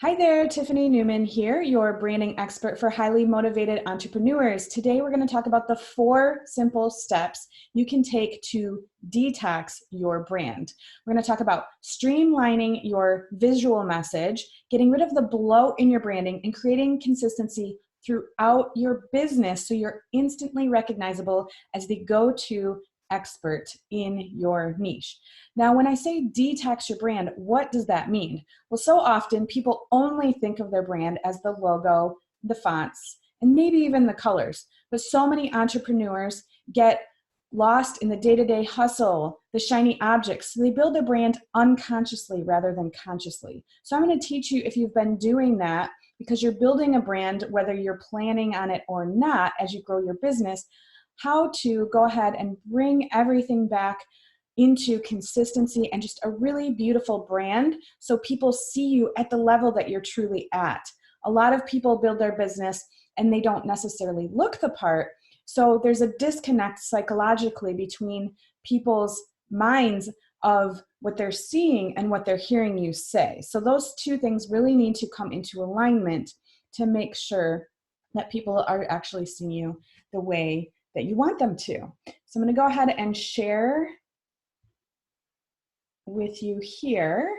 Hi there, Tiffany Newman here, your branding expert for highly motivated entrepreneurs. Today we're going to talk about the 4 simple steps you can take to detox your brand. We're going to talk about streamlining your visual message, getting rid of the bloat in your branding, and creating consistency throughout your business so you're instantly recognizable as the go-to expert in your niche. Now, when I say detox your brand, what does that mean? Well, so often people only think of their brand as the logo, the fonts, and maybe even the colors. But so many entrepreneurs get lost in the day-to-day hustle, the shiny objects. So they build their brand unconsciously rather than consciously. So I'm going to teach you, if you've been doing that, because you're building a brand, whether you're planning on it or not, as you grow your business, how to go ahead and bring everything back into consistency and just a really beautiful brand so people see you at the level that you're truly at. A lot of people build their business and they don't necessarily look the part. So there's a disconnect psychologically between people's minds of what they're seeing and what they're hearing you say. So those two things really need to come into alignment to make sure that people are actually seeing you the way that you want them to. So I'm going to go ahead and share with you here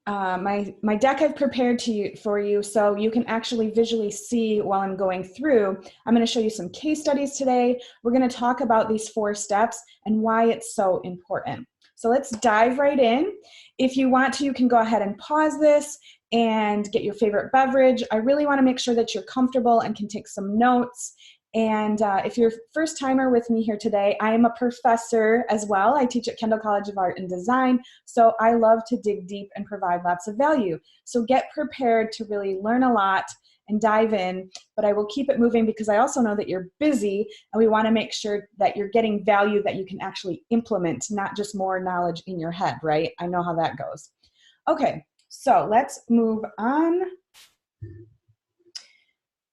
my deck I've prepared for you so you can actually visually see while I'm going through. I'm going to show you some case studies today. We're going to talk about these 4 steps and why it's so important. So let's dive right in. If you want to, you can go ahead and pause this and get your favorite beverage. I really want to make sure that you're comfortable and can take some notes. And if you're a first timer with me here today, I am a professor as well. I teach at Kendall College of Art and Design, so I love to dig deep and provide lots of value. So get prepared to really learn a lot and dive in, but I will keep it moving because I also know that you're busy and we want to make sure that you're getting value that you can actually implement, not just more knowledge in your head, right? I know how that goes. Okay, so let's move on.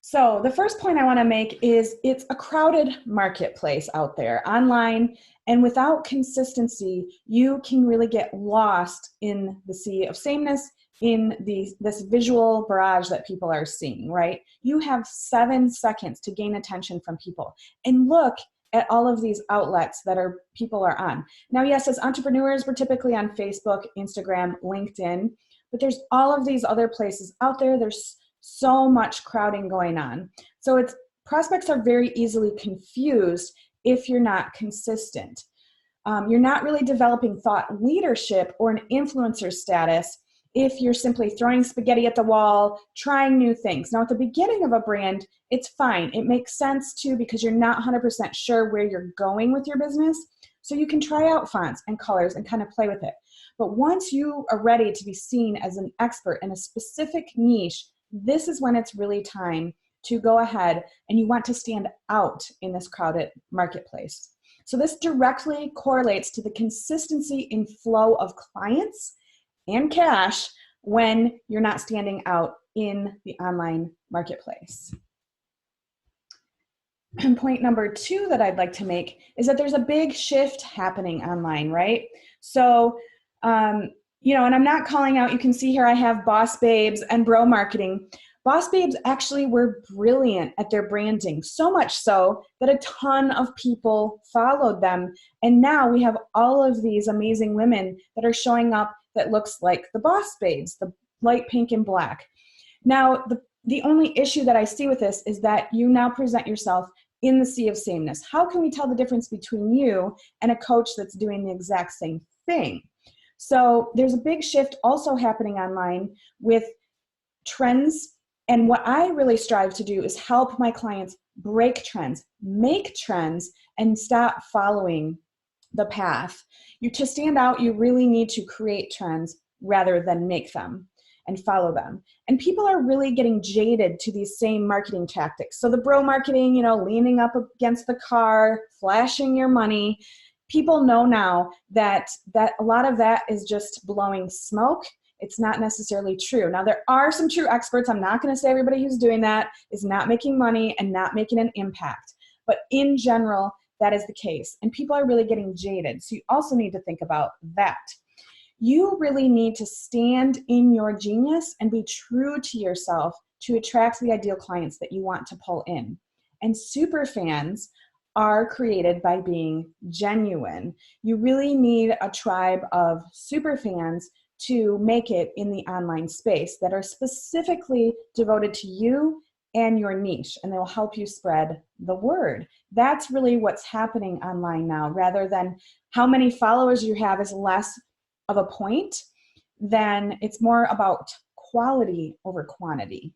So the first point I want to make is it's a crowded marketplace out there online, and without consistency, you can really get lost in the sea of sameness, in this visual barrage that people are seeing, right? You have 7 seconds to gain attention from people, and look at all of these outlets that people are on. Now, yes, as entrepreneurs, we're typically on Facebook, Instagram, LinkedIn, but there's all of these other places out there. There's so much crowding going on. So prospects are very easily confused if you're not consistent. You're not really developing thought leadership or an influencer status if you're simply throwing spaghetti at the wall, trying new things. Now, at the beginning of a brand, it's fine. It makes sense too because you're not 100% sure where you're going with your business. So you can try out fonts and colors and kind of play with it. But once you are ready to be seen as an expert in a specific niche, this is when it's really time to go ahead and you want to stand out in this crowded marketplace. So this directly correlates to the consistency in flow of clients and cash when you're not standing out in the online marketplace. And point number 2 that I'd like to make is that there's a big shift happening online, right? So, and I'm not calling out, you can see here I have Boss Babes and Bro Marketing. Boss Babes actually were brilliant at their branding, so much so that a ton of people followed them. And now we have all of these amazing women that are showing up that looks like the Boss Babes, the light pink and black. Now, the only issue that I see with this is that you now present yourself in the sea of sameness. How can we tell the difference between you and a coach that's doing the exact same thing? So there's a big shift also happening online with trends. And what I really strive to do is help my clients break trends, make trends, and stop following the path. To stand out, you really need to create trends rather than make them and follow them. And people are really getting jaded to these same marketing tactics. So the bro marketing, leaning up against the car, flashing your money. People know now that a lot of that is just blowing smoke. It's not necessarily true. Now, there are some true experts. I'm not going to say everybody who's doing that is not making money and not making an impact. But in general, that is the case. And people are really getting jaded. So you also need to think about that. You really need to stand in your genius and be true to yourself to attract the ideal clients that you want to pull in. And super fans are created by being genuine. You really need a tribe of super fans to make it in the online space that are specifically devoted to you and your niche, and they will help you spread the word. That's really what's happening online now, rather than how many followers you have is less of a point, then it's more about quality over quantity.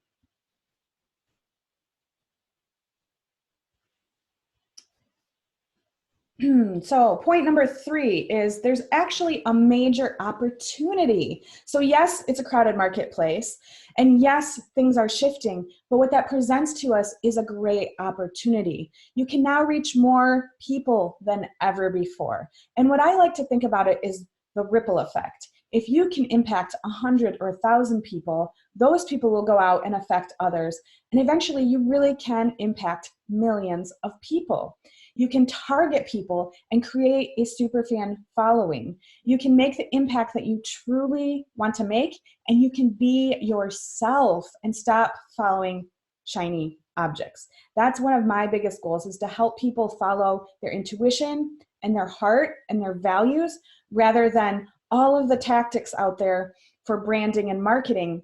So point number 3 is there's actually a major opportunity. So yes, it's a crowded marketplace, and yes, things are shifting, but what that presents to us is a great opportunity. You can now reach more people than ever before. And what I like to think about it is the ripple effect. If you can impact 100 or 1,000 people, those people will go out and affect others. And eventually you really can impact millions of people. You can target people and create a superfan following. You can make the impact that you truly want to make, and you can be yourself and stop following shiny objects. That's one of my biggest goals, is to help people follow their intuition and their heart and their values, rather than all of the tactics out there for branding and marketing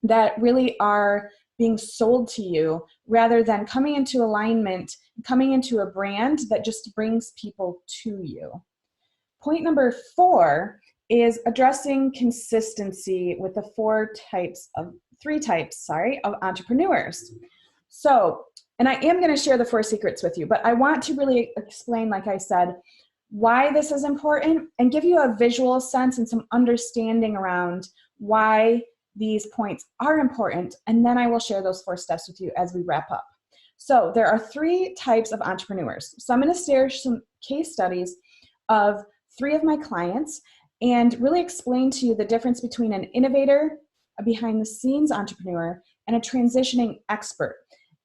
that really are being sold to you, rather than coming into alignment, coming into a brand that just brings people to you. Point number 4 is addressing consistency with the three types of entrepreneurs. So, and I am going to share the 4 secrets with you, but I want to really explain, like I said, why this is important and give you a visual sense and some understanding around why these points are important, and then I will share those 4 steps with you as we wrap up. So there are 3 types of entrepreneurs. So I'm going to share some case studies of 3 of my clients and really explain to you the difference between an innovator, a behind-the-scenes entrepreneur, and a transitioning expert.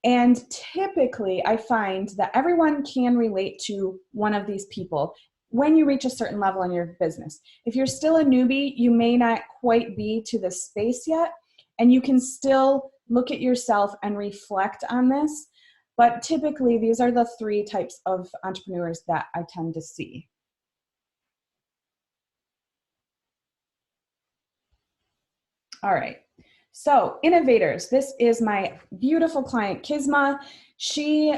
And typically I find that everyone can relate to one of these people when you reach a certain level in your business. If you're still a newbie, you may not quite be to this space yet, and you can still look at yourself and reflect on this. But typically, these are the 3 types of entrepreneurs that I tend to see. All right. So innovators, this is my beautiful client, Kisma. She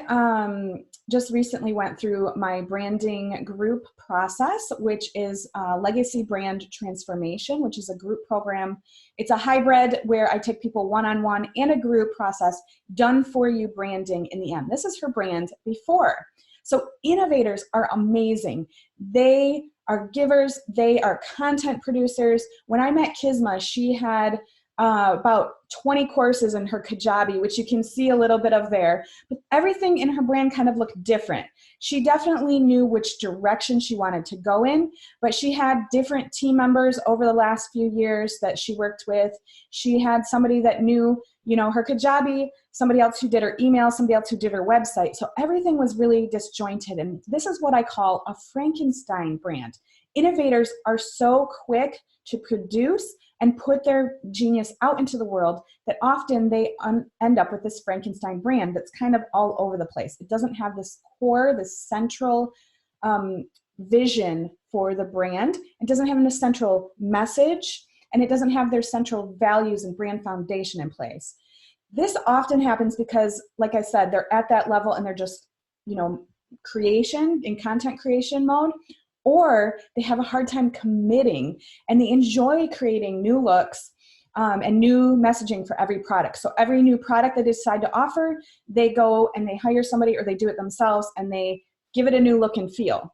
just recently went through my branding group process, which is Legacy Brand Transformation, which is a group program. It's a hybrid where I take people one-on-one and a group process, done for you branding in the end. This is her brand before. So innovators are amazing. They are givers. They are content producers. When I met Kisma, she had about 20 courses in her Kajabi, which you can see a little bit of there. But everything in her brand kind of looked different. She definitely knew which direction she wanted to go in, but she had different team members over the last few years that she worked with. She had somebody that knew, her Kajabi, somebody else who did her email, somebody else who did her website. So everything was really disjointed. And this is what I call a Frankenstein brand. Innovators are so quick to produce and put their genius out into the world that often they end up with this Frankenstein brand that's kind of all over the place. It doesn't have this core, this central vision for the brand. It doesn't have a central message, and it doesn't have their central values and brand foundation in place. This often happens because, like I said, they're at that level and they're just, creation in content creation mode, or they have a hard time committing and they enjoy creating new looks and new messaging for every product. So every new product that they decide to offer, they go and they hire somebody or they do it themselves and they give it a new look and feel.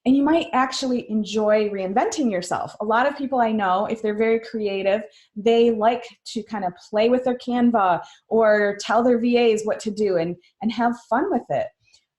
And you might actually enjoy reinventing yourself. A lot of people I know, if they're very creative, they like to kind of play with their Canva or tell their VAs what to do and have fun with it.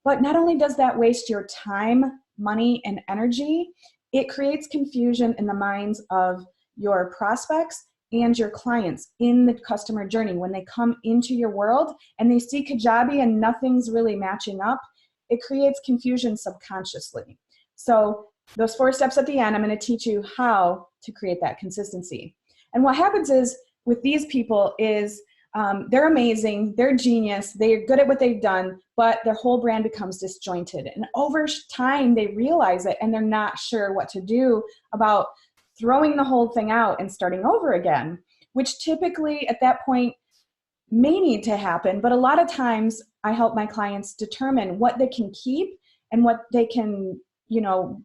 But not only does that waste your time, money, and energy, it creates confusion in the minds of your prospects and your clients in the customer journey. When they come into your world and they see Kajabi and nothing's really matching up, it creates confusion subconsciously. So those 4 steps at the end, I'm going to teach you how to create that consistency. And what happens is with these people is they're amazing, they're genius, they're good at what they've done, but their whole brand becomes disjointed. And over time, they realize it and they're not sure what to do about throwing the whole thing out and starting over again, which typically at that point may need to happen. But a lot of times I help my clients determine what they can keep and what they can,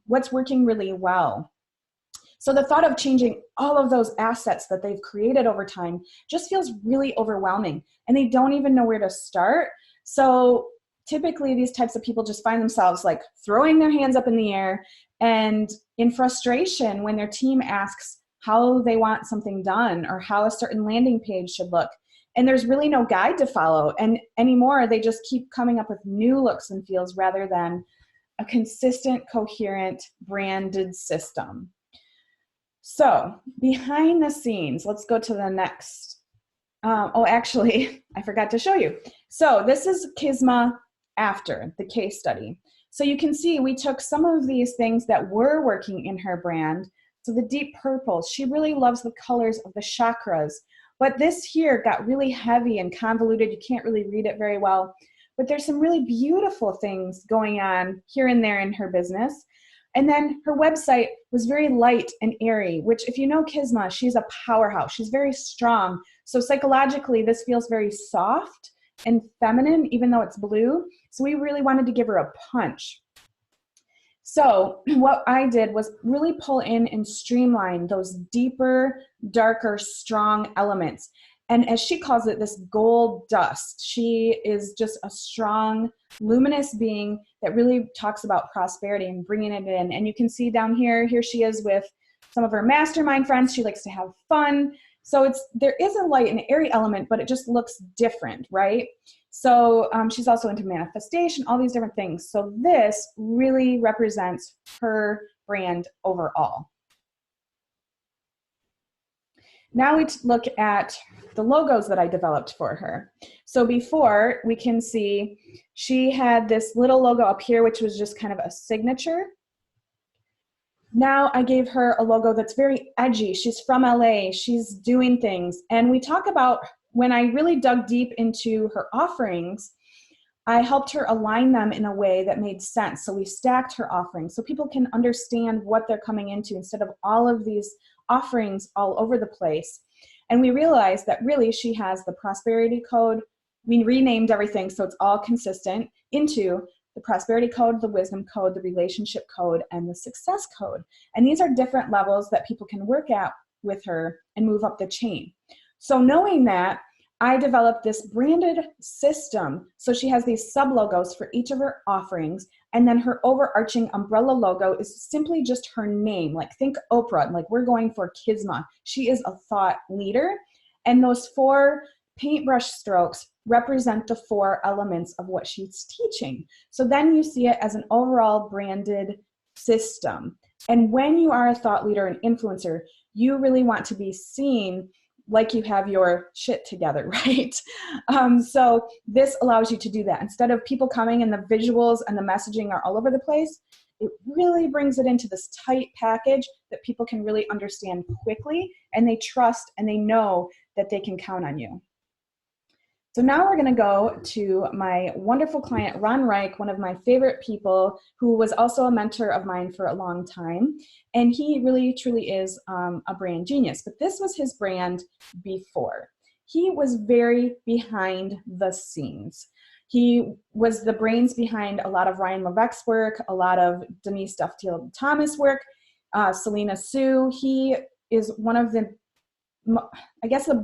what's working really well. So the thought of changing all of those assets that they've created over time just feels really overwhelming, and they don't even know where to start. So typically these types of people just find themselves like throwing their hands up in the air and in frustration when their team asks how they want something done or how a certain landing page should look. And there's really no guide to follow. And anymore, they just keep coming up with new looks and feels rather than a consistent, coherent, branded system. So behind the scenes, let's go to the next. Actually, I forgot to show you. So this is Kisma after the case study. So you can see we took some of these things that were working in her brand. So the deep purples, she really loves the colors of the chakras. But this here got really heavy and convoluted. You can't really read it very well. But there's some really beautiful things going on here and there in her business. And then her website was very light and airy, which if you know Kisma, she's a powerhouse. She's very strong. So psychologically, this feels very soft and feminine, even though it's blue. So we really wanted to give her a punch. So what I did was really pull in and streamline those deeper, darker, strong elements. And as she calls it, this gold dust. She is just a strong, luminous being that really talks about prosperity and bringing it in. And you can see down here she is with some of her mastermind friends. She likes to have fun. So there is a light and airy element, but it just looks different, right? So she's also into manifestation, all these different things. So this really represents her brand overall. Now we look at the logos that I developed for her. So before, we can see she had this little logo up here, which was just kind of a signature. Now I gave her a logo that's very edgy. She's from LA, she's doing things. And we talk about when I really dug deep into her offerings, I helped her align them in a way that made sense. So we stacked her offerings so people can understand what they're coming into instead of all of these offerings all over the place. And we realized that really she has the prosperity code. We renamed everything so it's all consistent into the prosperity code, the wisdom code, the relationship code, and the success code. And these are different levels that people can work at with her and move up the chain. So knowing that, I developed this branded system. So she has these sub logos for each of her offerings. And then her overarching umbrella logo is simply just her name. Like think Oprah, like we're going for Kisma. She is a thought leader. And those 4 paintbrush strokes represent the 4 elements of what she's teaching. So then you see it as an overall branded system. And when you are a thought leader and influencer, you really want to be seen like you have your shit together, right? So this allows you to do that. Instead of people coming and the visuals and the messaging are all over the place, it really brings it into this tight package that people can really understand quickly and they trust and they know that they can count on you. So now we're gonna go to my wonderful client, Ron Reich, one of my favorite people who was also a mentor of mine for a long time. And he really, truly is a brand genius, but this was his brand before. He was very behind the scenes. He was the brains behind a lot of Ryan Levesque's work, a lot of Denise Duffield Thomas work, Selena Sue. He is one of the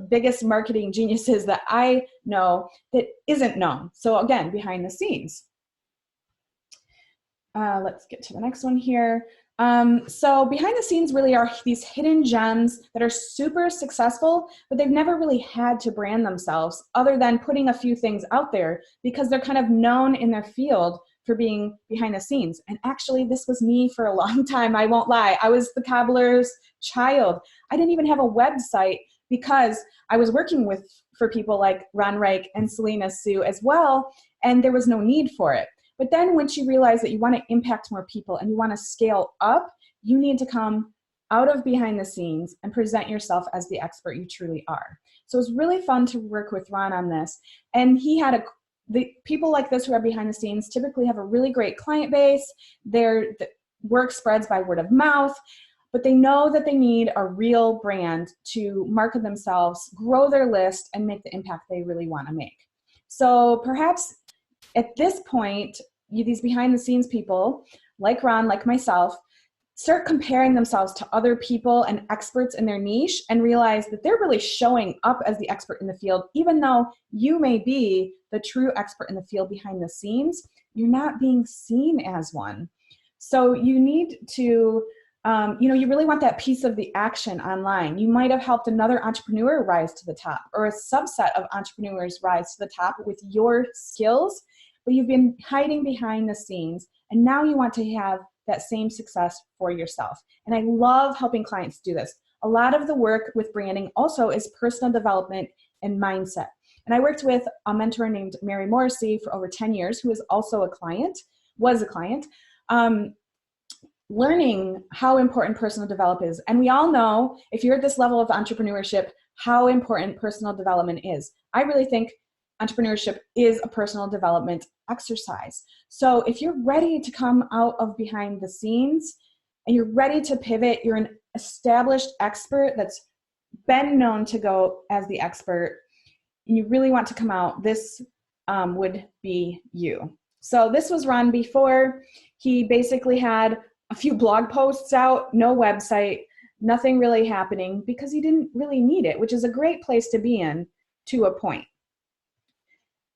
biggest marketing geniuses that I know that isn't known. So again, behind the scenes. Let's get to the next one here. So behind the scenes really are these hidden gems that are super successful, but they've never really had to brand themselves other than putting a few things out there because they're kind of known in their field for being behind the scenes. And actually this was me for a long time. I won't lie. I was the cobbler's child. I didn't even have a website because I was working for people like Ron Reich and Selena Sue as well. And there was no need for it. But then once you realize that you want to impact more people and you want to scale up, you need to come out of behind the scenes and present yourself as the expert you truly are. So it was really fun to work with Ron on this. And he had the people like this who are behind the scenes typically have a really great client base. The work spreads by word of mouth, but they know that they need a real brand to market themselves, grow their list, and make the impact they really want to make. So perhaps at this point, these behind the scenes people like Ron, like myself, start comparing themselves to other people and experts in their niche and realize that they're really showing up as the expert in the field. Even though you may be the true expert in the field behind the scenes, you're not being seen as one. So you need to, you really want that piece of the action online. You might have helped another entrepreneur rise to the top, or a subset of entrepreneurs rise to the top with your skills, but you've been hiding behind the scenes, and now you want to have that same success for yourself. And I love helping clients do this. A lot of the work with branding also is personal development and mindset. And I worked with a mentor named Mary Morrissey for over 10 years, who was also a client, learning how important personal development is. And we all know, if you're at this level of entrepreneurship, how important personal development is. I really think entrepreneurship is a personal development exercise. So if you're ready to come out of behind the scenes and you're ready to pivot, you're an established expert that's been known to go as the expert, and you really want to come out, this would be you. So this was Ron before. He basically had a few blog posts out, no website, nothing really happening, because he didn't really need it, which is a great place to be in to a point.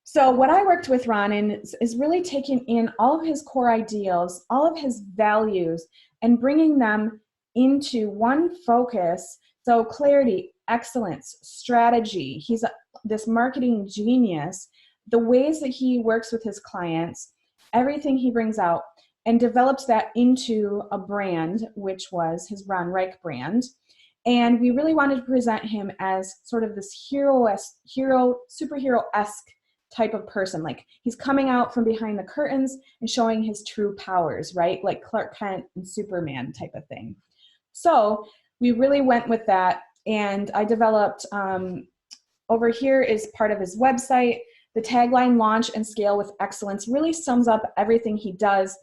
So what I worked with Ron in is really taking in all of his core ideals, all of his values, and bringing them into one focus. So clarity, excellence, strategy. He's this marketing genius. The ways that he works with his clients, everything he brings out, and develops that into a brand, which was his Ron Reich brand. And we really wanted to present him as sort of this superhero-esque type of person. Like, he's coming out from behind the curtains and showing his true powers, right? Like Clark Kent and Superman type of thing. So we really went with that. And I developed, over here is part of his website. The tagline, launch and scale with excellence, really sums up everything he does.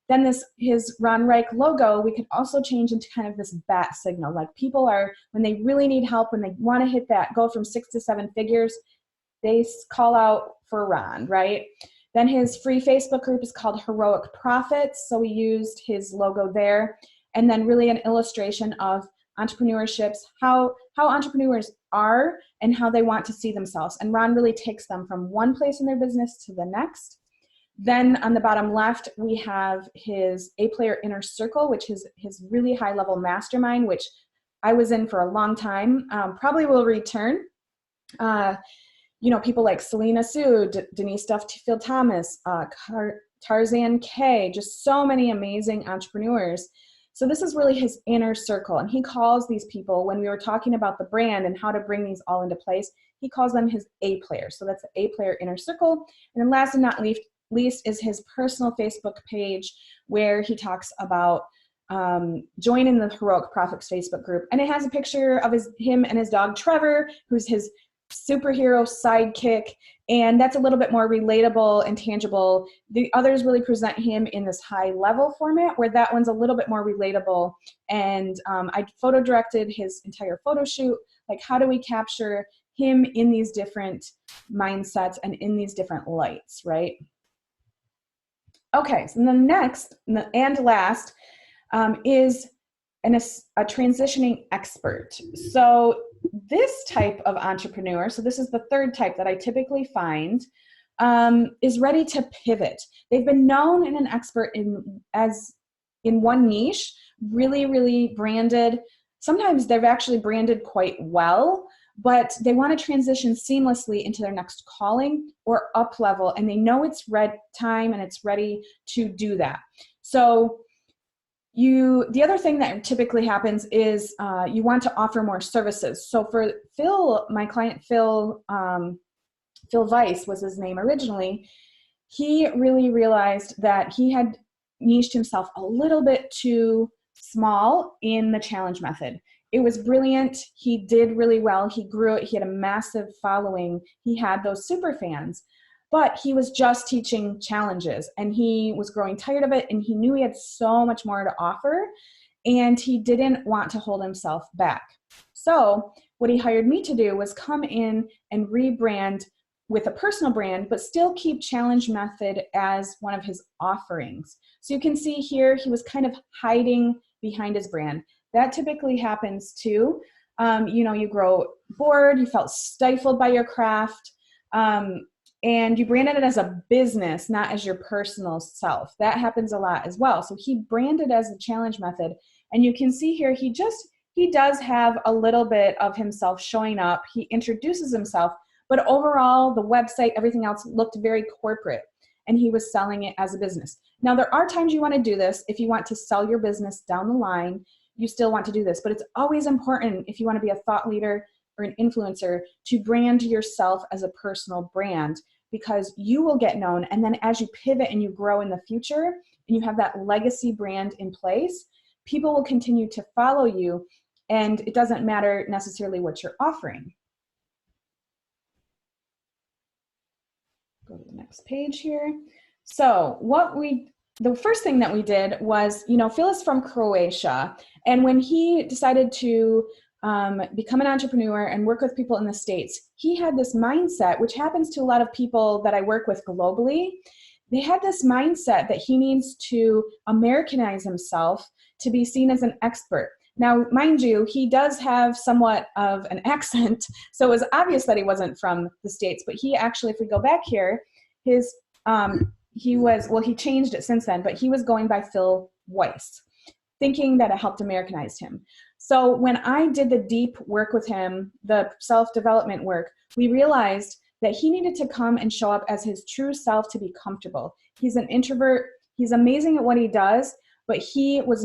Then his Ron Reich logo, we could also change into kind of this bat signal. Like, people are, when they really need help, when they want to hit that, go from 6 to 7 figures, they call out for Ron, right? Then his free Facebook group is called Heroic Profits. So we used his logo there. And then really an illustration of entrepreneurships, how entrepreneurs are and how they want to see themselves. And Ron really takes them from one place in their business to the next. Then on the bottom left, we have his A-Player Inner Circle, which is his really high-level mastermind, which I was in for a long time, probably will return. People like Selena Sue, Denise Duffield Thomas, Tarzan K, just so many amazing entrepreneurs. So this is really his inner circle. And he calls these people, when we were talking about the brand and how to bring these all into place, he calls them his A-players. So that's the A-player inner circle. And then last and not least is his personal Facebook page, where he talks about joining the Heroic Profits Facebook group. And it has a picture of him and his dog Trevor, who's his superhero sidekick, and that's a little bit more relatable and tangible. The others really present him in this high level format, where that one's a little bit more relatable. And I photo directed his entire photo shoot. Like, how do we capture him in these different mindsets and in these different lights, right? Okay, so the next and last is a transitioning expert. So this type of entrepreneur, so this is the third type that I typically find, is ready to pivot. They've been known and an expert in one niche, really, really branded. Sometimes they've actually branded quite well, but they want to transition seamlessly into their next calling or up level, and they know it's time and it's ready to do that. So the other thing that typically happens is you want to offer more services. So for Phil, my client Phil Weiss was his name originally, he really realized that he had niched himself a little bit too small in the challenge method. It was brilliant. He did really well. He grew it. He had a massive following. He had those super fans, but he was just teaching challenges and he was growing tired of it. And he knew he had so much more to offer and he didn't want to hold himself back. So what he hired me to do was come in and rebrand with a personal brand, but still keep challenge method as one of his offerings. So you can see here, he was kind of hiding behind his brand. That typically happens too. You grow bored, you felt stifled by your craft, and you branded it as a business, not as your personal self. That happens a lot as well. So he branded as the challenge method. And you can see here, he does have a little bit of himself showing up. He introduces himself, but overall, the website, everything else looked very corporate, and he was selling it as a business. Now, there are times you want to do this. If you want to sell your business down the line, you still want to do this, but it's always important if you want to be a thought leader or an influencer to brand yourself as a personal brand, because you will get known. And then as you pivot and you grow in the future and you have that legacy brand in place, people will continue to follow you, and it doesn't matter necessarily what you're offering. Go to the next page here. So the first thing that we did was, Phil is from Croatia. And when he decided to become an entrepreneur and work with people in the States, he had this mindset, which happens to a lot of people that I work with globally. They had this mindset that he needs to Americanize himself to be seen as an expert. Now, mind you, he does have somewhat of an accent, so it was obvious that he wasn't from the States, but he actually, if we go back here, he changed it since then, but he was going by Phil Weiss, thinking that it helped Americanize him. So when I did the deep work with him, the self-development work, we realized that he needed to come and show up as his true self to be comfortable. He's an introvert. He's amazing at what he does, but he was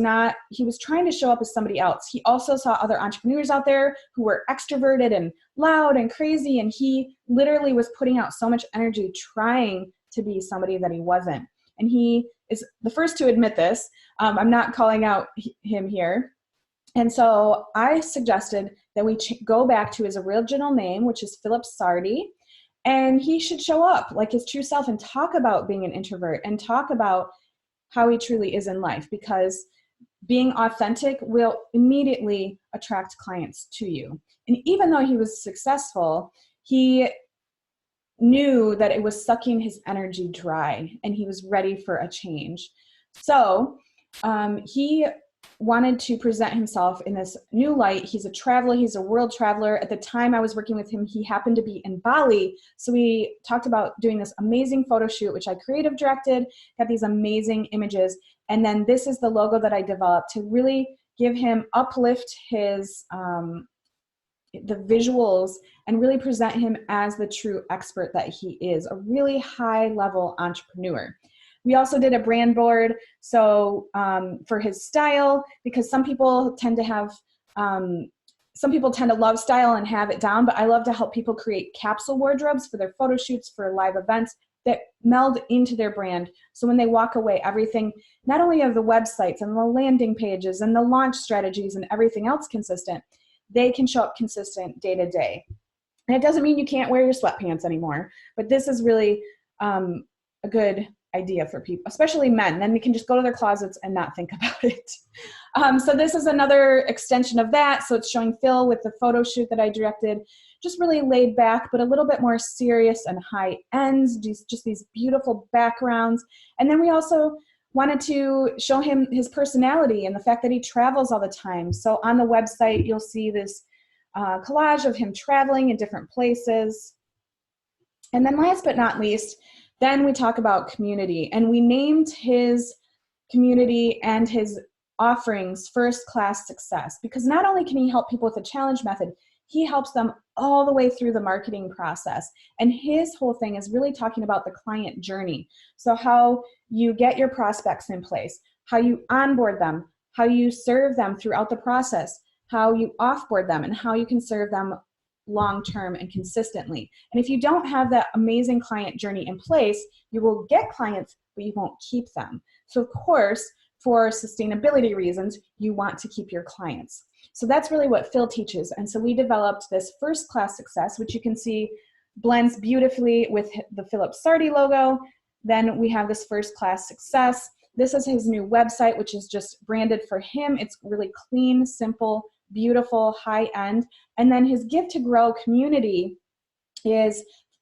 trying to show up as somebody else. He also saw other entrepreneurs out there who were extroverted and loud and crazy, and he literally was putting out so much energy trying to be somebody that he wasn't. And he is the first to admit this. I'm not calling out him here. And so I suggested that we go back to his original name, which is Philip Sardi, and he should show up like his true self and talk about being an introvert and talk about how he truly is in life, because being authentic will immediately attract clients to you. And even though he was successful, he knew that it was sucking his energy dry and he was ready for a change. So he wanted to present himself in this new light. He's a traveler. He's a world traveler. At the time I was working with him, he happened to be in Bali. So we talked about doing this amazing photo shoot, which I creative directed, got these amazing images. And then this is the logo that I developed to really uplift his, the visuals and really present him as the true expert that he is, a really high level entrepreneur. We also did a brand board, so for his style, because some people tend to love style and have it down, but I love to help people create capsule wardrobes for their photo shoots, for live events that meld into their brand. So when they walk away, everything, not only of the websites and the landing pages and the launch strategies and everything else consistent, they can show up consistent day to day. And it doesn't mean you can't wear your sweatpants anymore, but this is really a good idea for people, especially men. Then we can just go to their closets and not think about it. So this is another extension of that. So it's showing Phil with the photo shoot that I directed, just really laid back, but a little bit more serious and high ends, just these beautiful backgrounds. And then we also wanted to show him his personality and the fact that he travels all the time. So on the website, you'll see this collage of him traveling in different places. And then last but not least, then we talk about community, and we named his community and his offerings First Class Success, because not only can he help people with the challenge method, he helps them all the way through the marketing process. And his whole thing is really talking about the client journey. So how you get your prospects in place, how you onboard them, how you serve them throughout the process, how you offboard them, and how you can serve them long-term and consistently. And if you don't have that amazing client journey in place, you will get clients, but you won't keep them. So of course, for sustainability reasons, you want to keep your clients. So that's really what Phil teaches. And so we developed this first class success, which you can see blends beautifully with the Philip Sardi logo. Then we have this first class success. This is his new website, which is just branded for him. It's really clean, simple, beautiful, high end. And then his Give to Grow community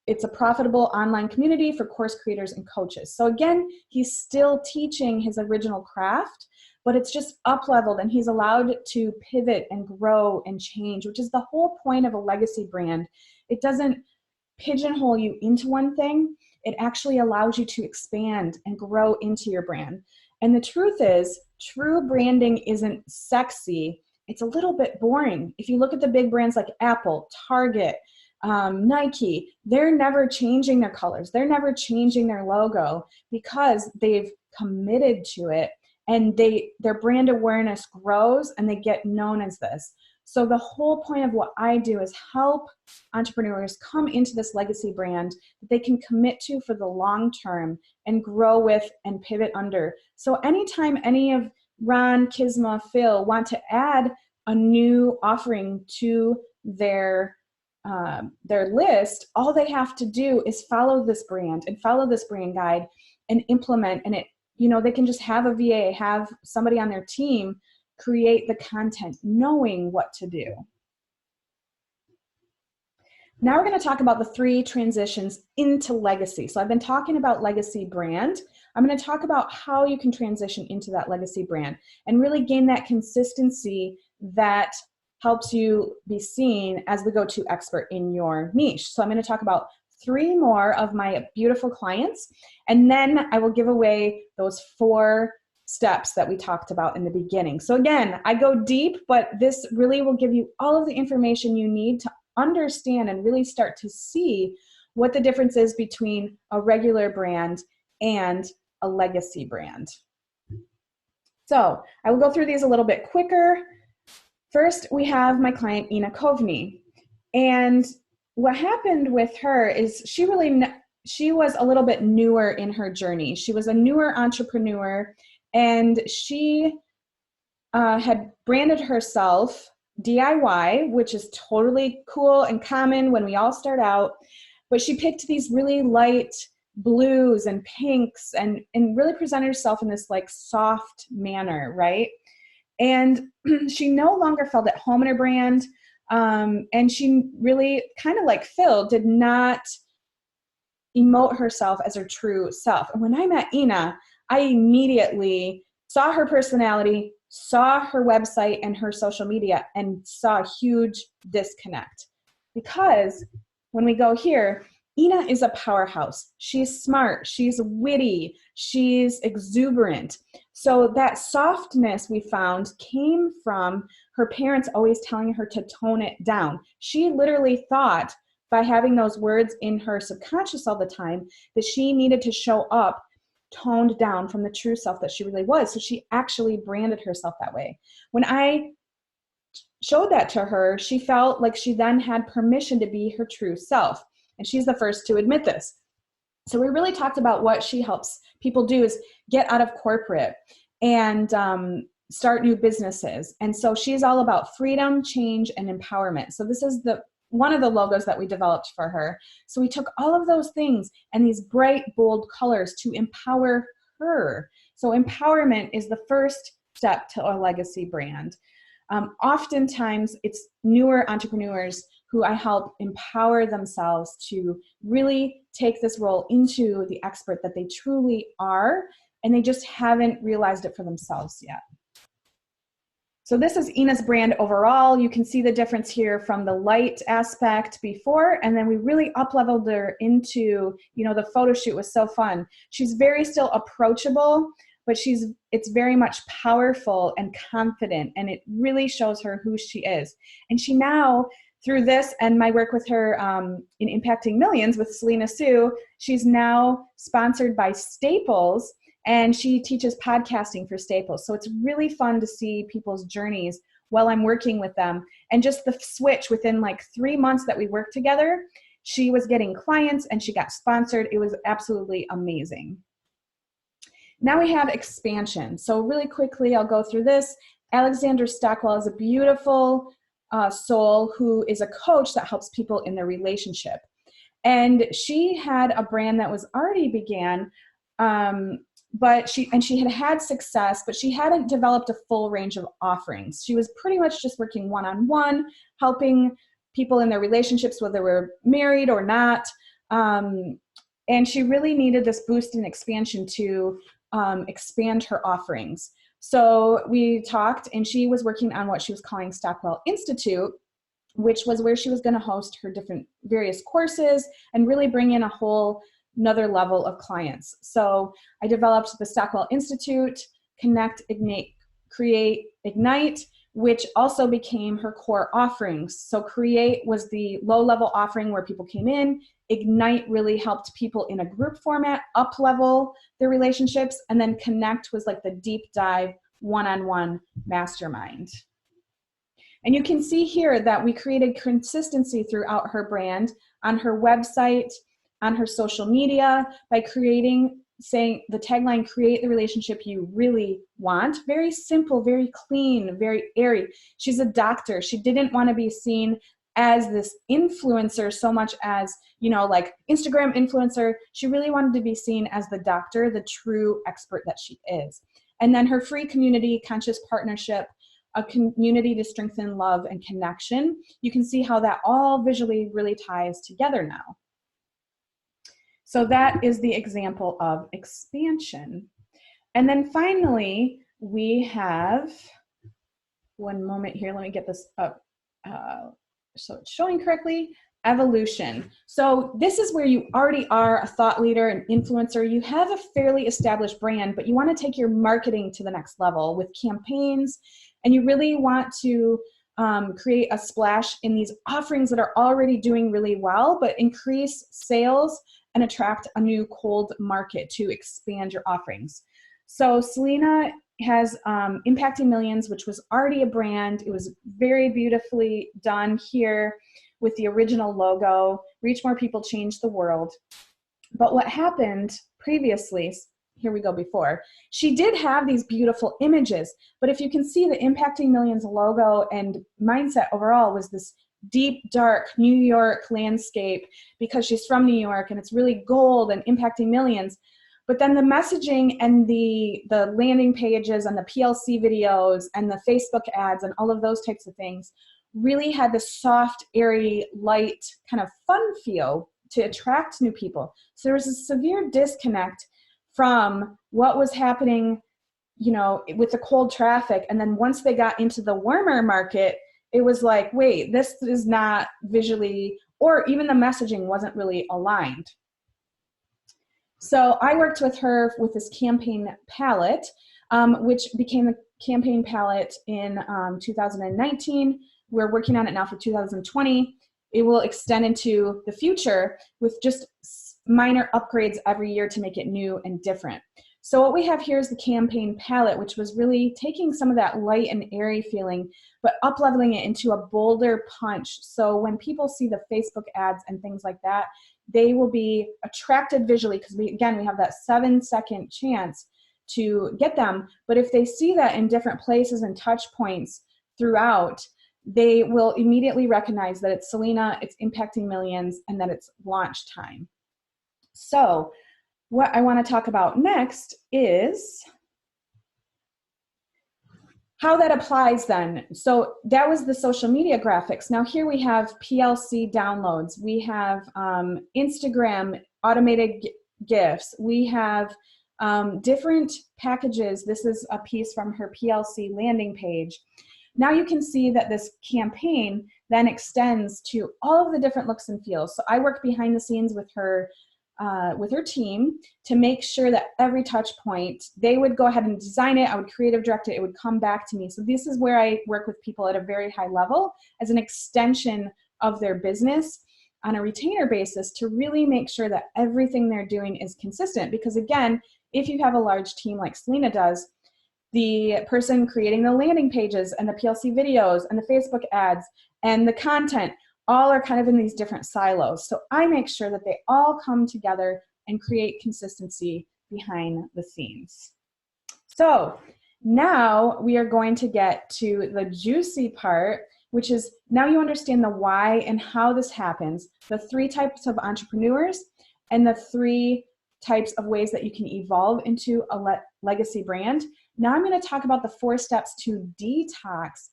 it's a profitable online community for course creators and coaches. So again, he's still teaching his original craft, but it's just up-leveled and he's allowed to pivot and grow and change, which is the whole point of a legacy brand. It doesn't pigeonhole you into one thing. It actually allows you to expand and grow into your brand. And the truth is, true branding isn't sexy. It's a little bit boring. If you look at the big brands like Apple, Target, Nike, they're never changing their colors. They're never changing their logo because they've committed to it, and their brand awareness grows and they get known as this. So the whole point of what I do is help entrepreneurs come into this legacy brand that they can commit to for the long term and grow with and pivot under. So anytime any of Ron, Kisma, Phil want to add a new offering to their list, all they have to do is follow this brand and follow this brand guide and implement. And they can just have a VA, have somebody on their team create the content, knowing what to do. Now we're going to talk about the 3 transitions into legacy. So I've been talking about legacy brand. I'm going to talk about how you can transition into that legacy brand and really gain that consistency that helps you be seen as the go-to expert in your niche. So I'm going to talk about 3 more of my beautiful clients, and then I will give away those 4 steps that we talked about in the beginning. So again, I go deep, but this really will give you all of the information you need to understand and really start to see what the difference is between a regular brand and a legacy brand. So I will go through these a little bit quicker. First, we have my client, Ina Kovney. And what happened with her is she was a little bit newer in her journey. She was a newer entrepreneur, and she had branded herself DIY, which is totally cool and common when we all start out. But she picked these really light blues and pinks and really presented herself in this like soft manner, right? And she no longer felt at home in her brand. And she really, kind of like Phil, did not emote herself as her true self. And when I met Ina, I immediately saw her personality, saw her website and her social media, and saw a huge disconnect. Because when we go here, Ina is a powerhouse. She's smart, she's witty, she's exuberant. So that softness we found came from her parents always telling her to tone it down. She literally thought by having those words in her subconscious all the time that she needed to show up toned down from the true self that she really was. So she actually branded herself that way. When I showed that to her, she felt like she then had permission to be her true self. And she's the first to admit this. So we really talked about what she helps people do is get out of corporate and start new businesses. And so she's all about freedom, change, and empowerment. So this is one of the logos that we developed for her. So we took all of those things and these bright, bold colors to empower her. So empowerment is the first step to a legacy brand. Oftentimes it's newer entrepreneurs who I help empower themselves to really take this role into the expert that they truly are, and they just haven't realized it for themselves yet. So this is Ina's brand overall. You can see the difference here from the light aspect before, and then we really up-leveled her into, the photo shoot was so fun. She's very still approachable, but it's very much powerful and confident, and it really shows her who she is. And she now, through this and my work with her in Impacting Millions with Selena Sue, she's now sponsored by Staples, and she teaches podcasting for Staples. So it's really fun to see people's journeys while I'm working with them. And just the switch within like 3 months that we worked together, she was getting clients and she got sponsored. It was absolutely amazing. Now we have expansion. So really quickly, I'll go through this. Alexandra Stockwell is a beautiful soul who is a coach that helps people in their relationship. And she had a brand that was already began, but she had success, but she hadn't developed a full range of offerings. She was pretty much just working one-on-one, helping people in their relationships, whether they were married or not. And she really needed this boost in expansion to expand her offerings. So we talked, and she was working on what she was calling Stockwell Institute, which was where she was going to host her different various courses and really bring in a whole another level of clients. So I developed the Stockwell Institute, Connect, Ignite, Create, Ignite, which also became her core offerings. So Create was the low-level offering where people came in. Ignite really helped people in a group format up-level their relationships. And then Connect was like the deep dive one-on-one mastermind. And you can see here that we created consistency throughout her brand, on her website, on her social media, by saying the tagline, create the relationship you really want. Very simple, very clean, very airy. She's a doctor. She didn't want to be seen as this influencer so much as, like Instagram influencer. She really wanted to be seen as the doctor, the true expert that she is. And then her free community, conscious partnership, a community to strengthen love and connection. You can see how that all visually really ties together now. So that is the example of expansion. And then finally, we have, one moment here, let me get this up so it's showing correctly, evolution. So this is where you already are a thought leader, an influencer. You have a fairly established brand, but you want to take your marketing to the next level with campaigns, and you really want to create a splash in these offerings that are already doing really well, but increase sales and attract a new cold market to expand your offerings. So Selena has Impacting Millions, which was already a brand. It was very beautifully done here with the original logo. Reach more people, change the world. But what happened previously, here we go before, she did have these beautiful images, but if you can see the Impacting Millions logo and mindset overall was this deep, dark New York landscape because she's from New York and it's really gold and impacting millions. But then the messaging and the landing pages and the PLC videos and the Facebook ads and all of those types of things really had this soft, airy, light, kind of fun feel to attract new people. So there was a severe disconnect from what was happening, with the cold traffic. And then once they got into the warmer market, it was like, wait, this is not visually, or even the messaging wasn't really aligned. So I worked with her with this campaign palette, which became the campaign palette in 2019. We're working on it now for 2020. It will extend into the future with just minor upgrades every year to make it new and different. So what we have here is the campaign palette, which was really taking some of that light and airy feeling, but up-leveling it into a bolder punch. So when people see the Facebook ads and things like that, they will be attracted visually because we have that 7-second chance to get them. But if they see that in different places and touch points throughout, they will immediately recognize that it's Selena, it's Impacting Millions, and that it's launch time. So what I want to talk about next is how that applies then. So that was the social media graphics. Now here we have PLC downloads. We have Instagram automated GIFs. We have different packages. This is a piece from her PLC landing page. Now you can see that this campaign then extends to all of the different looks and feels. So I work behind the scenes with her team to make sure that every touch point, they would go ahead and design it, I would creative direct it, it would come back to me. So this is where I work with people at a very high level as an extension of their business on a retainer basis to really make sure that everything they're doing is consistent. Because again, if you have a large team like Selena does, the person creating the landing pages and the PLC videos and the Facebook ads and the content, all are kind of in these different silos. So I make sure that they all come together and create consistency behind the scenes. So now we are going to get to the juicy part, which is now you understand the why and how this happens, the 3 types of entrepreneurs, and the 3 types of ways that you can evolve into a legacy brand. Now I'm going to talk about the 4 steps to detox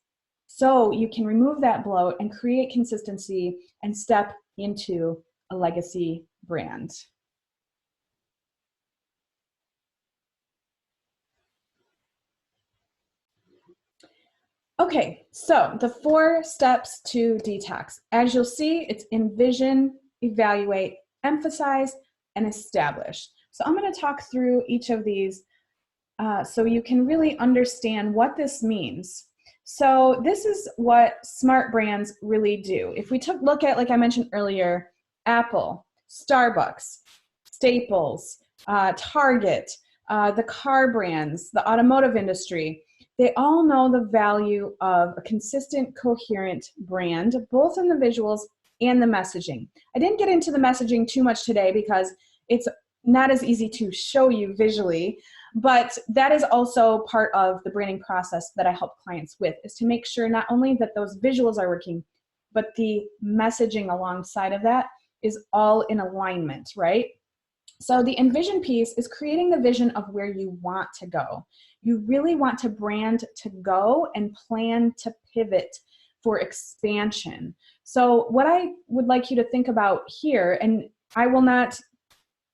so you can remove that bloat and create consistency and step into a legacy brand. Okay, so the 4 steps to detox. As you'll see, it's envision, evaluate, emphasize, and establish. So I'm going to talk through each of these so you can really understand what this means. So this is what smart brands really do. If we look at, like I mentioned earlier, Apple, Starbucks, Staples, Target, the car brands, the automotive industry, they all know the value of a consistent, coherent brand, both in the visuals and the messaging. I didn't get into the messaging too much today because it's not as easy to show you visually, but that is also part of the branding process that I help clients with, is to make sure not only that those visuals are working, but the messaging alongside of that is all in alignment, right? So the envision piece is creating the vision of where you want to go. You really want to brand to go and plan to pivot for expansion. So what I would like you to think about here, and I will not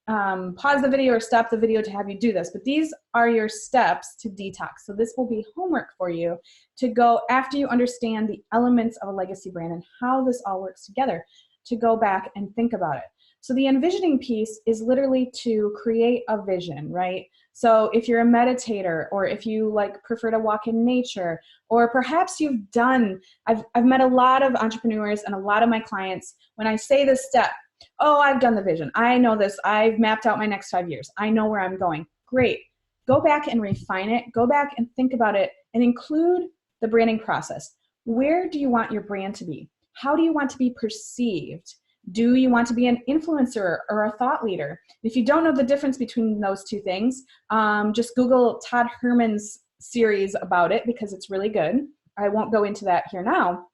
pause the video or stop the video to have you do this, but these are your steps to detox. So this will be homework for you to go after you understand the elements of a legacy brand and how this all works together, to go back and think about it. So the envisioning piece is literally to create a vision, right? So if you're a meditator, or if you prefer to walk in nature, or perhaps you've done, I've met a lot of entrepreneurs and a lot of my clients, when I say this step, oh, I've done the vision, I know this, I've mapped out my next 5 years, I know where I'm going. Great. Go back and refine it. Go back and think about it and include the branding process. Where do you want your brand to be? How do you want to be perceived? Do you want to be an influencer or a thought leader? If you don't know the difference between those 2 things, just Google Todd Herman's series about it, because it's really good. I won't go into that here now.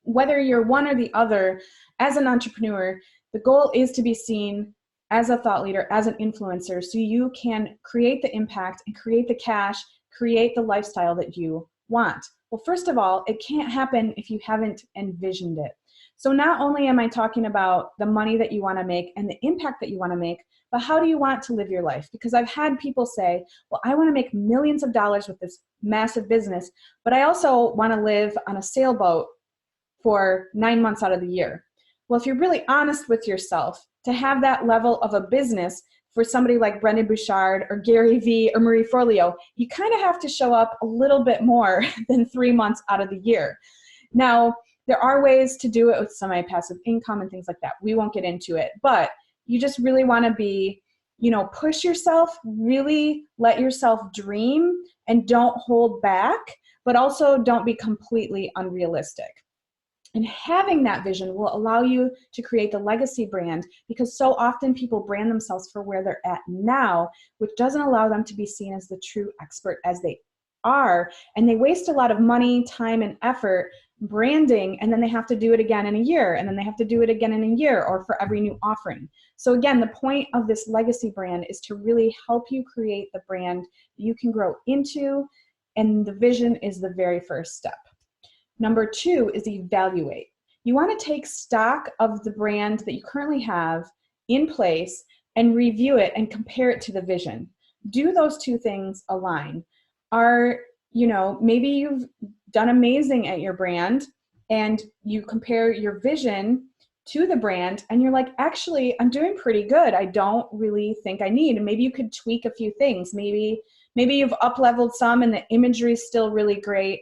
Whether you're one or the other, as an entrepreneur, the goal is to be seen as a thought leader, as an influencer, so you can create the impact and create the cash, create the lifestyle that you want. Well, first of all, it can't happen if you haven't envisioned it. So not only am I talking about the money that you want to make and the impact that you want to make, but how do you want to live your life? Because I've had people say, well, I want to make millions of dollars with this massive business, but I also want to live on a sailboat for 9 months out of the year. Well, if you're really honest with yourself, to have that level of a business for somebody like Brendon Bouchard or Gary Vee or Marie Forleo, you kind of have to show up a little bit more than 3 months out of the year. Now, there are ways to do it with semi-passive income and things like that. We won't get into it, but you just really want to be, push yourself, really let yourself dream, and don't hold back, but also don't be completely unrealistic. And having that vision will allow you to create the legacy brand, because so often people brand themselves for where they're at now, which doesn't allow them to be seen as the true expert as they are. And they waste a lot of money, time, and effort branding, and then they have to do it again in a year, and then they have to do it again in a year, or for every new offering. So again, the point of this legacy brand is to really help you create the brand that you can grow into, and the vision is the very first step. Number 2 is evaluate. You want to take stock of the brand that you currently have in place and review it and compare it to the vision. Do those 2 things align? Maybe you've done amazing at your brand and you compare your vision to the brand and you're like, actually, I'm doing pretty good. I don't really think I need. And maybe you could tweak a few things. Maybe you've up-leveled some and the imagery is still really great,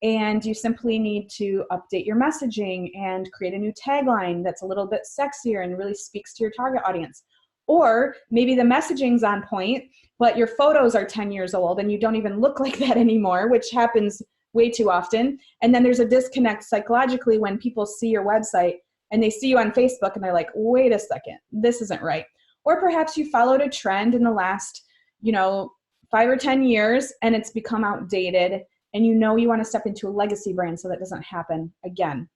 and you simply need to update your messaging and create a new tagline that's a little bit sexier and really speaks to your target audience. Or maybe the messaging's on point, but your photos are 10 years old and you don't even look like that anymore, which happens way too often. And then there's a disconnect psychologically when people see your website and they see you on Facebook and they're like, wait a second, this isn't right. Or perhaps you followed a trend in the last, 5 or 10 years and it's become outdated and you want to step into a legacy brand so that doesn't happen again.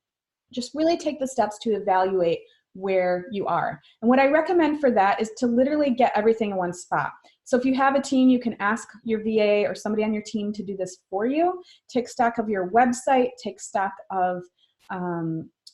Just really take the steps to evaluate where you are. And what I recommend for that is to literally get everything in one spot. So if you have a team, you can ask your VA or somebody on your team to do this for you. Take stock of your website, take stock of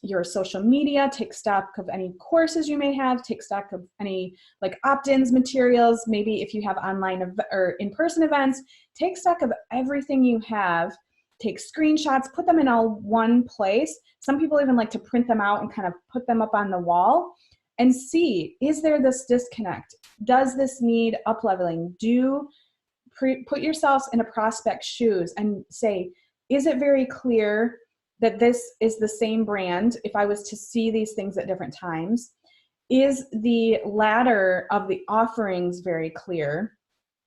your social media, take stock of any courses you may have, take stock of any like opt-ins materials, maybe if you have online or in-person events, take stock of everything you have. Take screenshots, put them in all one place. Some people even like to print them out and kind of put them up on the wall and see, is there this disconnect? Does this need up-leveling? Put yourselves in a prospect's shoes and say, is it very clear that this is the same brand if I was to see these things at different times? Is the ladder of the offerings very clear?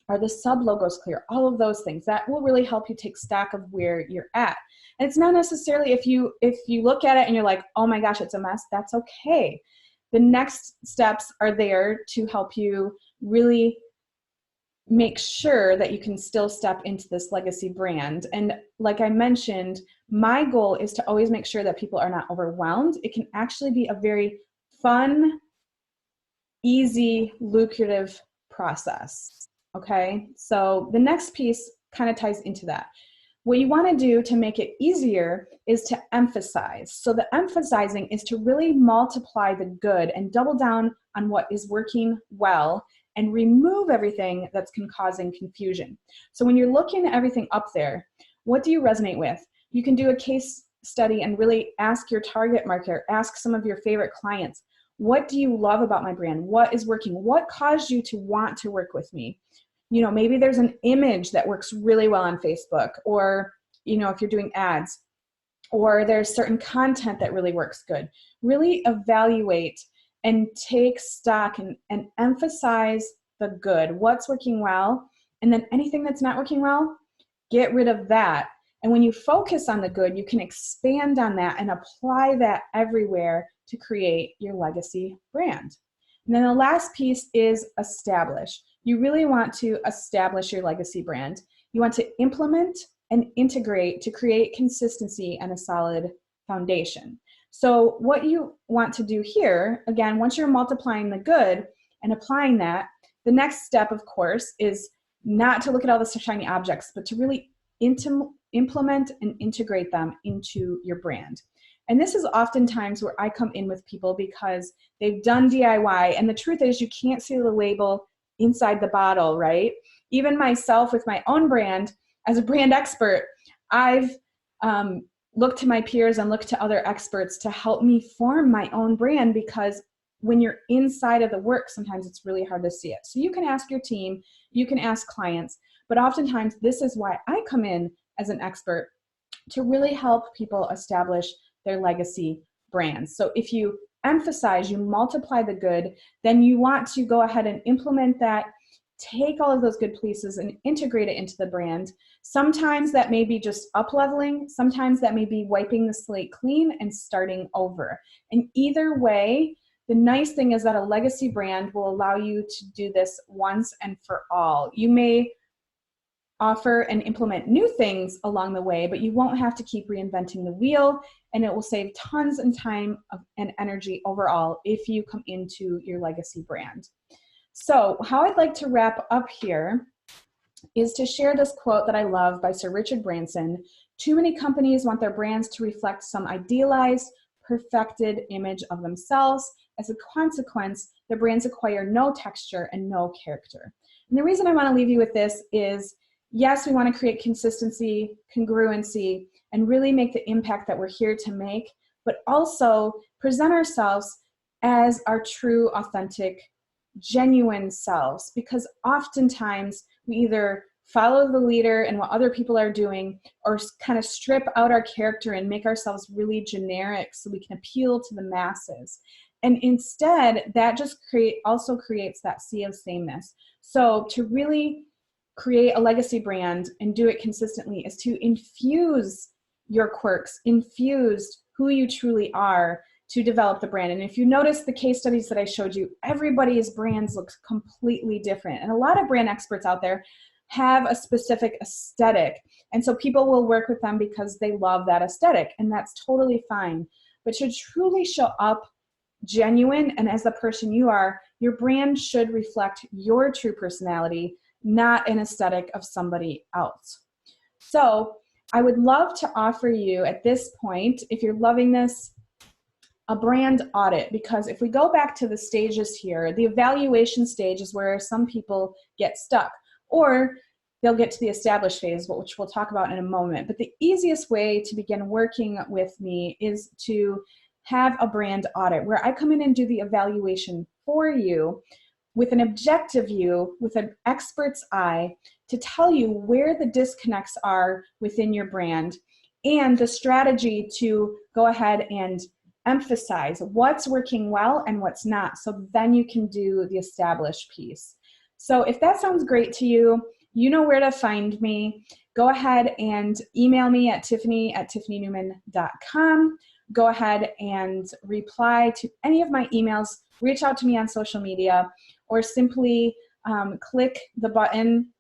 Are the sub-logos clear? All of those things. That will really help you take stock of where you're at. And it's not necessarily if you look at it and you're like, oh my gosh, it's a mess, that's okay. The next steps are there to help you really make sure that you can still step into this legacy brand. And like I mentioned, my goal is to always make sure that people are not overwhelmed. It can actually be a very fun, easy, lucrative process. Okay, so the next piece kind of ties into that. What you want to do to make it easier is to emphasize. So the emphasizing is to really multiply the good and double down on what is working well and remove everything that's causing confusion. So when you're looking at everything up there, what do you resonate with? You can do a case study and really ask your target market, ask some of your favorite clients, what do you love about my brand? What is working? What caused you to want to work with me? Maybe there's an image that works really well on Facebook, or, if you're doing ads, or there's certain content that really works good. Really evaluate and take stock and emphasize the good, what's working well, and then anything that's not working well, get rid of that. And when you focus on the good, you can expand on that and apply that everywhere to create your legacy brand. And then the last piece is establish. You really want to establish your legacy brand. You want to implement and integrate to create consistency and a solid foundation. So what you want to do here, again, once you're multiplying the good and applying that, the next step, of course, is not to look at all the shiny objects, but to really implement and integrate them into your brand. And this is oftentimes where I come in with people because they've done DIY, and the truth is you can't see the label inside the bottle, right? Even myself with my own brand, as a brand expert, I've looked to my peers and looked to other experts to help me form my own brand, because when you're inside of the work, sometimes it's really hard to see it. So you can ask your team, you can ask clients, but oftentimes this is why I come in as an expert, to really help people establish their legacy brands. So if you emphasize, you multiply the good, then you want to go ahead and implement that, take all of those good pieces and integrate it into the brand. Sometimes that may be just up-leveling, sometimes that may be wiping the slate clean and starting over. And either way, the nice thing is that a legacy brand will allow you to do this once and for all. You may offer and implement new things along the way, but you won't have to keep reinventing the wheel, and it will save tons of time and energy overall if you come into your legacy brand. So how I'd like to wrap up here is to share this quote that I love by Sir Richard Branson. Too many companies want their brands to reflect some idealized, perfected image of themselves. As a consequence, their brands acquire no texture and no character. And the reason I want to leave you with this is, yes, we want to create consistency, congruency, and really make the impact that we're here to make, but also present ourselves as our true, authentic, genuine selves, because oftentimes we either follow the leader and what other people are doing, or kind of strip out our character and make ourselves really generic so we can appeal to the masses. And instead, that just also creates that sea of sameness. So to really create a legacy brand and do it consistently is to infuse your quirks, infuse who you truly are to develop the brand. And if you notice the case studies that I showed you, everybody's brands look completely different. And a lot of brand experts out there have a specific aesthetic. And so people will work with them because they love that aesthetic, and that's totally fine. But to truly show up genuine and as the person you are, your brand should reflect your true personality, not an aesthetic of somebody else. So I would love to offer you at this point, if you're loving this, a brand audit, because if we go back to the stages here, the evaluation stage is where some people get stuck, or they'll get to the established phase, which we'll talk about in a moment. But the easiest way to begin working with me is to have a brand audit where I come in and do the evaluation for you with an objective view, with an expert's eye, to tell you where the disconnects are within your brand and the strategy to go ahead and emphasize what's working well and what's not, so then you can do the established piece. So if that sounds great to you, you know where to find me. Go ahead and email me at tiffany@tiffanynewman.com. Go ahead and reply to any of my emails, reach out to me on social media, or simply click the button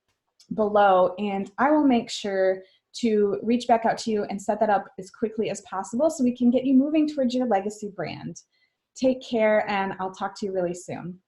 below, and I will make sure to reach back out to you and set that up as quickly as possible so we can get you moving towards your legacy brand. Take care, and I'll talk to you really soon.